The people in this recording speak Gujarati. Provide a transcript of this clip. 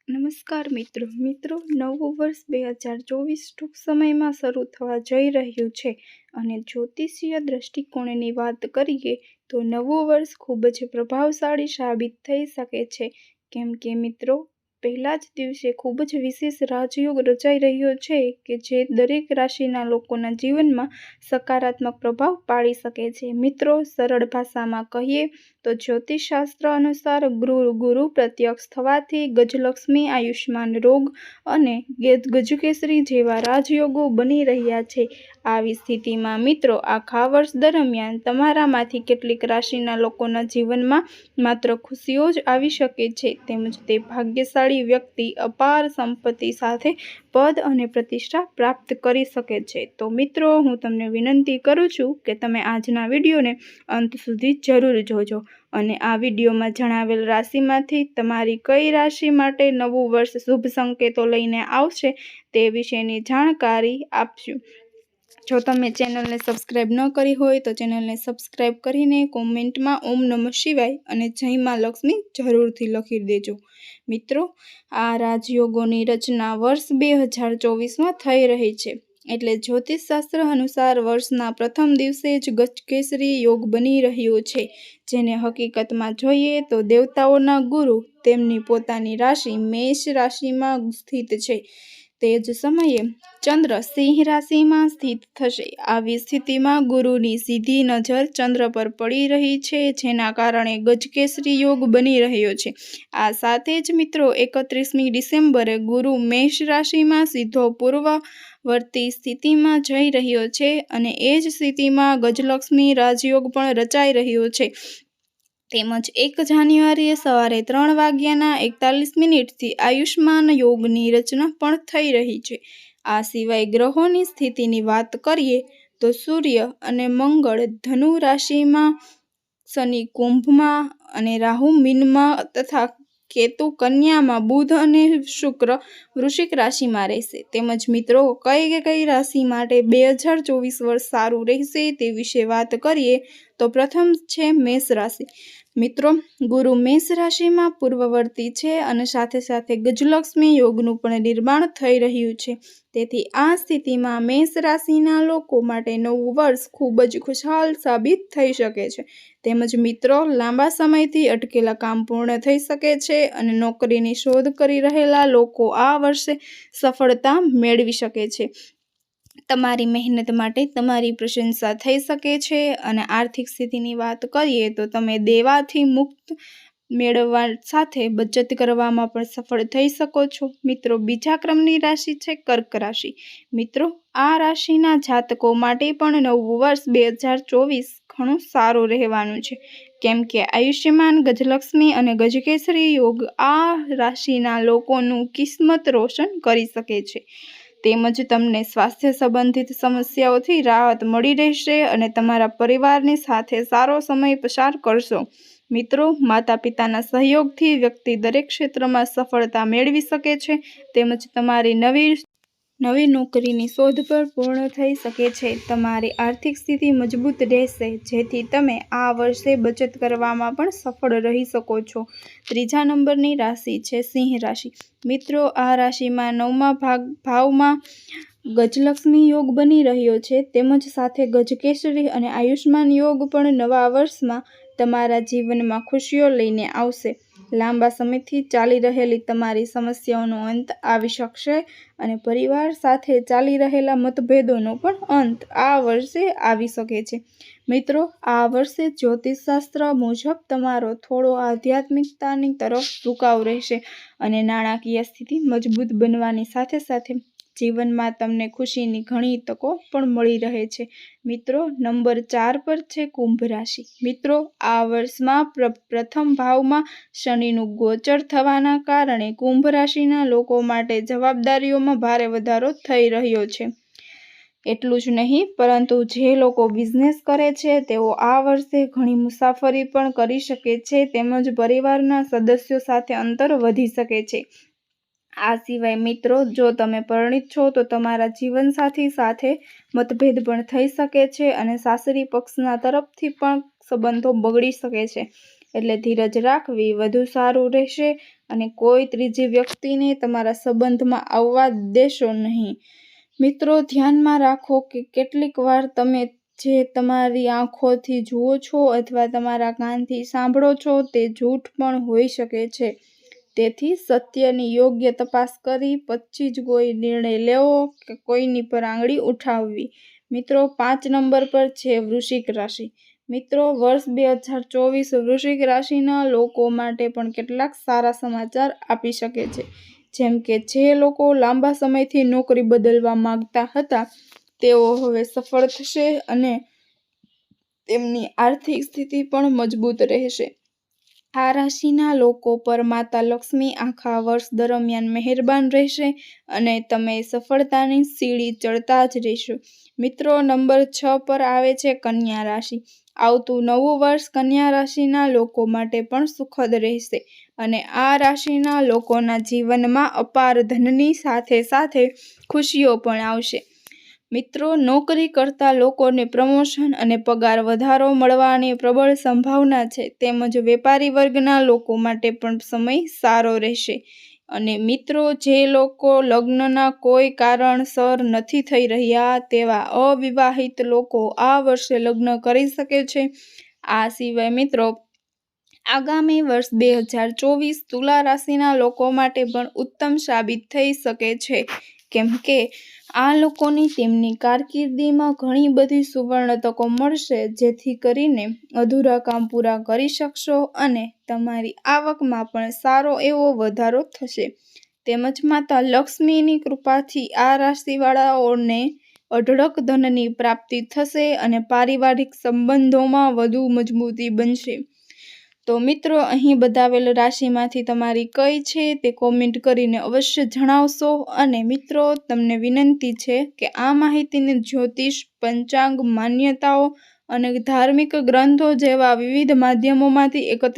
નમસ્કાર મિત્રો નવું વર્ષ 2024 ટૂંક સમયમાં શરૂ થવા જઈ રહ્યું છે અને જ્યોતિષીય દ્રષ્ટિકોણની વાત કરીએ તો નવું વર્ષ ખૂબ જ પ્રભાવશાળી સાબિત થઈ શકે છે, કેમ કે મિત્રો પહેલા જ દિવસે ખૂબ જ વિશેષ રાજયોગ રચાઈ રહ્યો છે કે જે દરેક રાશિના લોકોના જીવનમાં સકારાત્મક પ્રભાવ પાડી શકે છે। મિત્રો, સરળ ભાષામાં કહીએ તો જ્યોતિષશાસ્ત્ર અનુસાર ગુરુ પ્રત્યક્ષ થવાથી ગજલક્ષ્મી, આયુષ્માન રોગ અને ગજકેસરી જેવા રાજયોગો બની રહ્યા છે। આવી સ્થિતિમાં મિત્રો, આખા વર્ષ દરમિયાન તમારામાંથી કેટલીક રાશિના લોકોના જીવનમાં માત્ર ખુશીઓ જ આવી શકે છે, તેમજ તે ભાગ્યશાળી વ્યક્તિ અપાર સંપત્તિ સાથે પદ અને પ્રતિષ્ઠા પ્રાપ્ત કરી શકે છે। તો મિત્રો, હું તમને વિનંતી કરું છું કે તમે આજના વિડીયોને અંત સુધી જરૂર જોજો અને આ વિડીયોમાં જણાવેલ રાશિમાંથી તમારી કઈ રાશિ માટે નવું વર્ષ શુભ સંકેતો લઈને આવશે તે વિશેની જાણકારી આપશું। જો તમે ચેનલને સબસ્ક્રાઇબ ન કરી હોય તો ચેનલને સબસ્ક્રાઇબ કરીને કોમેન્ટમાં ઓમ નમઃ શિવાય અને જય માં લક્ષ્મી જરૂરથી લખી દેજો। મિત્રો, આ રાજયોગોની રચના વર્ષ 2024માં થઈ રહી છે, એટલે જ્યોતિષશાસ્ત્ર અનુસાર વર્ષના પ્રથમ દિવસે જ ગજકેસરી યોગ બની રહ્યો છે, જેને હકીકતમાં જોઈએ તો દેવતાઓના ગુરુ તેમની પોતાની રાશિ મેષ રાશિમાં સ્થિત છે। તે જ સમયે ચંદ્ર સિંહ રાશિમાં સ્થિત થશે। આવી સ્થિતિમાં ગુરુની સીધી નજર ચંદ્ર પર પડી રહી છે, જેના કારણે ગજકેસરી યોગ બની રહ્યો છે। આ સાથે જ મિત્રો 31મી ડિસેમ્બરે ગુરુ મેષ રાશિમાં સીધો પૂર્વવર્તી સ્થિતિમાં જઈ રહ્યો છે અને એ જ સ્થિતિમાં ગજલક્ષ્મી રાજયોગ પણ રચાઈ રહ્યો છે। તેમજ 1 જાન્યુઆરીએ સવારે 3:41 આયુષ્માન યોગની રચના પણ થઈ રહી છે। આ સિવાય ગ્રહોની સ્થિતિની વાત કરીએ તો સૂર્ય અને મંગળ ધનુ રાશિમાં, શનિ કુંભમાં અને રાહુ મીનમાં તથા કેતુ કન્યામાં, બુધ અને શુક્ર વૃશ્ચિક રાશિમાં રહેશે। તેમજ મિત્રો, કઈ રાશિ માટે 2024 વર્ષ સારું રહેશે તે વિશે વાત કરીએ તો પ્રથમ છે મેષ રાશિ। મિત્રો, ગુરુ મેષ રાશિમાં પૂર્વવર્તી છે અને સાથે સાથે ગજલક્ષ્મી યોગનું પણ નિર્માણ થઈ રહ્યું છે। તેથી આ સ્થિતિમાં મેષ રાશિના લોકો માટે નવું વર્ષ ખૂબ જ ખુશહાલ સાબિત થઈ શકે છે। તેમજ મિત્રો, લાંબા સમયથી અટકેલા કામ પૂર્ણ થઈ શકે છે અને નોકરીની શોધ કરી રહેલા લોકો આ વર્ષે સફળતા મેળવી શકે છે। તમારી મહેનત માટે તમારી પ્રશંસા થઈ શકે છે અને આર્થિક સ્થિતિની વાત કરીએ તો તમે દેવાથી મુક્ત મેળવવા સાથે બચત કરવામાં પણ સફળ થઈ શકો છો। મિત્રો, બીજા ક્રમની રાશિ છે કર્ક રાશિ। મિત્રો, આ રાશિના જાતકો માટે પણ નવું વર્ષ 2024 ઘણું સારું રહેવાનું છે, કેમ કે આયુષ્યમાન, ગજલક્ષ્મી અને ગજકેસરી યોગ આ રાશિના લોકોનું કિસ્મત રોશન કરી શકે છે। તેમજ તમને સ્વાસ્થ્ય સંબંધિત સમસ્યાઓથી રાહત મળી રહેશે અને તમારા પરિવારની સાથે સારો સમય પસાર કરશો। મિત્રો, માતા પિતાના સહયોગથી વ્યક્તિ દરેક ક્ષેત્રમાં સફળતા મેળવી શકે છે। તેમજ તમારી નવી નોકરીની શોધ પણ પૂર્ણ થઈ શકે છે। તમારી આર્થિક સ્થિતિ મજબૂત રહેશે, જેથી તમે આ વર્ષે બચત કરવામાં પણ સફળ રહી શકો છો। ત્રીજા નંબરની રાશિ છે સિંહ રાશિ। મિત્રો, આ રાશિમાં 9મા ભાવમાં ગજલક્ષ્મી યોગ બની રહ્યો છે, તેમજ સાથે ગજકેસરી અને આયુષ્માન યોગ પણ નવા વર્ષમાં તમારા જીવનમાં ખુશીઓ લઈને આવશે। લાંબા સમયથી ચાલી રહેલી તમારી સમસ્યાઓનો અંત આવી શકશે અને પરિવાર સાથે ચાલી રહેલા મતભેદોનો પણ અંત આ વર્ષે આવી શકે છે। મિત્રો, આ વર્ષે જ્યોતિષશાસ્ત્ર મુજબ તમારો થોડો આધ્યાત્મિકતાની તરફ ઝુકાવ રહેશે અને નાણાકીય સ્થિતિ મજબૂત બનવાની સાથે સાથે જીવનમાં તમને ખુશીની ઘણી તકો પણ મળી રહે છે। મિત્રો, નંબર 4 પર છે કુંભ રાશિ। મિત્રો, આ વર્ષમાં પ્રથમ ભાવમાં શનિનું ગોચર થવાના કારણે કુંભ રાશિના લોકો માટે જવાબદારીઓમાં ભારે વધારો થઈ રહ્યો છે। એટલું જ નહીં, પરંતુ જે લોકો બિઝનેસ કરે છે તેઓ આ વર્ષે ઘણી મુસાફરી પણ કરી શકે છે, તેમજ પરિવારના સદસ્યો સાથે અંતર વધી શકે છે। આ સિવાય મિત્રો, જો તમે પરિણીત છો તો તમારા જીવનસાથી સાથે મતભેદ પણ થઈ શકે છે અને સાસરી પક્ષના તરફથી પણ સંબંધો બગડી શકે છે। એટલે ધીરજ રાખવી વધુ સારું રહેશે અને કોઈ ત્રીજી વ્યક્તિને તમારા સંબંધમાં આવવા દેશો નહીં. મિત્રો, ધ્યાનમાં રાખો કે કેટલીક વાર તમે જે તમારી આંખોથી જુઓ છો અથવા તમારા કાનથી સાંભળો છો તે જૂઠ પણ હોઈ શકે છે. તેથી સત્યની યોગ્ય તપાસ કરી પછી જ કોઈ નિર્ણય લેવો કે કોઈની પર આંગળી ઉઠાવવી. મિત્રો, 5 નંબર પર છે વૃશ્ચિક રાશિ. મિત્રો, વર્ષ 2024 વૃશ્ચિક રાશિના લોકો માટે પણ કેટલાક સારા સમાચાર આપી શકે છે. જેમ કે જે લોકો લાંબા સમયથી નોકરી બદલવા માંગતા હતા તેઓ હવે સફળ થશે અને તેમની આર્થિક સ્થિતિ પણ મજબૂત રહેશે. આ રાશિના લોકો પર માતા લક્ષ્મી આખા વર્ષ દરમિયાન મહેરબાન રહેશે અને તમે સફળતાની સીડી ચડતા જ રહેશો. મિત્રો, નંબર 6 પર આવે છે કન્યા રાશિ. આવતું નવું વર્ષ કન્યા રાશિના લોકો માટે પણ સુખદ રહેશે અને આ રાશિના લોકોના જીવનમાં અપાર ધનની સાથે સાથે ખુશીઓ પણ આવશે. મિત્રો, નોકરી કરતા લોકોને પ્રમોશન અને પગાર વધારો મળવાની પ્રબળ સંભાવના છે તેમજ વેપારી વર્ગના લોકો માટે પણ સમય સારો રહેશે. અને મિત્રો, જે લોકો લગ્નના કોઈ કારણસર નથી થઈ રહ્યા તેવા અવિવાહિત લોકો આ વર્ષે લગ્ન કરી શકે છે. આ સિવાય મિત્રો, આગામી વર્ષ 2024 તુલા રાશિના લોકો માટે પણ ઉત્તમ સાબિત થઈ શકે છે કેમ કે આ લોકોની તેમની કારકિર્દીમાં ઘણી બધી સુવર્ણ તકો મળશે જેથી કરીને અધૂરા કામ પૂરા કરી શકશો અને તમારી આવકમાં પણ સારો એવો વધારો થશે. તેમજ માતા લક્ષ્મીની કૃપાથી આ રાશિવાળાઓને અઢળક ધનની પ્રાપ્તિ થશે અને પારિવારિક સંબંધોમાં વધુ મજબૂતી બનશે. તો મિત્રો, અહીં બતાવેલ રાશિમાંથી તમારી કઈ છે તે કોમેન્ટ કરીને અવશ્ય જણાવશો. અને મિત્રો, તમને વિનંતી છે કે આ માહિતીને જ્યોતિષ, પંચાંગ, માન્યતાઓ અને ધાર્મિક ગ્રંથો જેવા વિવિધ માધ્યમોમાંથી એકત્રિત